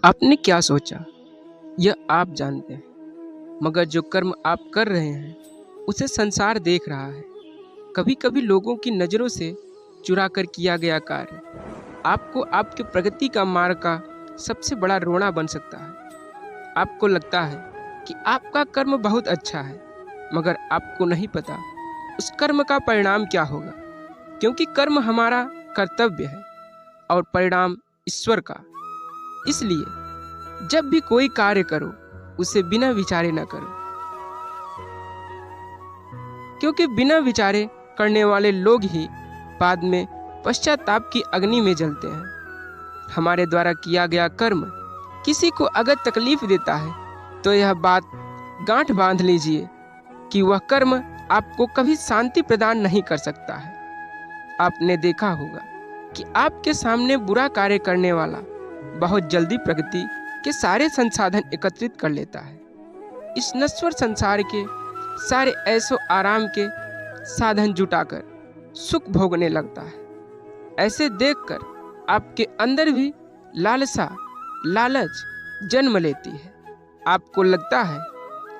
आपने क्या सोचा यह आप जानते हैं, मगर जो कर्म आप कर रहे हैं उसे संसार देख रहा है। कभी कभी लोगों की नज़रों से चुरा कर किया गया कार्य आपको आपके प्रगति का मार्ग का सबसे बड़ा रोना बन सकता है। आपको लगता है कि आपका कर्म बहुत अच्छा है, मगर आपको नहीं पता उस कर्म का परिणाम क्या होगा, क्योंकि कर्म हमारा कर्तव्य है और परिणाम ईश्वर का। इसलिए जब भी कोई कार्य करो उसे बिना विचारे न करो, क्योंकि बिना विचारे करने वाले लोग ही बाद में पश्चाताप की अग्नि में जलते हैं। हमारे द्वारा किया गया कर्म किसी को अगर तकलीफ देता है तो यह बात गांठ बांध लीजिए कि वह कर्म आपको कभी शांति प्रदान नहीं कर सकता है। आपने देखा होगा कि आपके सामने बुरा कार्य करने वाला बहुत जल्दी प्रगति के सारे संसाधन एकत्रित कर लेता है। इस नश्वर संसार के सारे ऐसो आराम के साधन जुटाकर सुख भोगने लगता है। ऐसे देखकर आपके अंदर भी लालच जन्म लेती है। आपको लगता है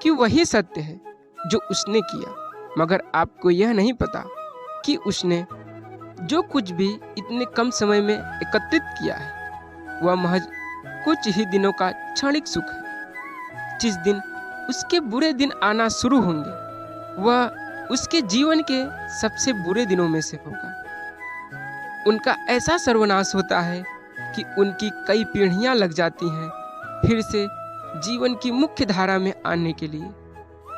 कि वही सत्य है जो उसने किया, मगर आपको यह नहीं पता कि उसने जो कुछ भी इतने कम समय में एकत्रित किया है वह महज कुछ ही दिनों का क्षणिक सुख है। जिस दिन उसके बुरे दिन आना शुरू होंगे वह उसके जीवन के सबसे बुरे दिनों में से होगा। उनका ऐसा सर्वनाश होता है कि उनकी कई पीढ़ियां लग जाती हैं फिर से जीवन की मुख्य धारा में आने के लिए।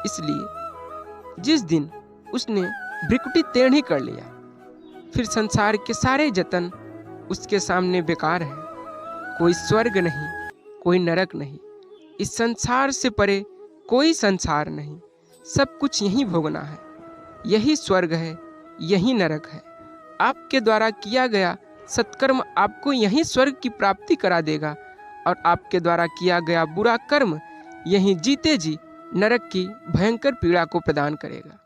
इसलिए जिस दिन उसने भ्रिकुटी टेढ़ी कर लिया, फिर संसार के सारे जतन उसके सामने बेकार है। कोई स्वर्ग नहीं, कोई नरक नहीं, इस संसार से परे कोई संसार नहीं। सब कुछ यहीं भोगना है। यही स्वर्ग है, यही नरक है। आपके द्वारा किया गया सत्कर्म आपको यहीं स्वर्ग की प्राप्ति करा देगा और आपके द्वारा किया गया बुरा कर्म यहीं जीते जी नरक की भयंकर पीड़ा को प्रदान करेगा।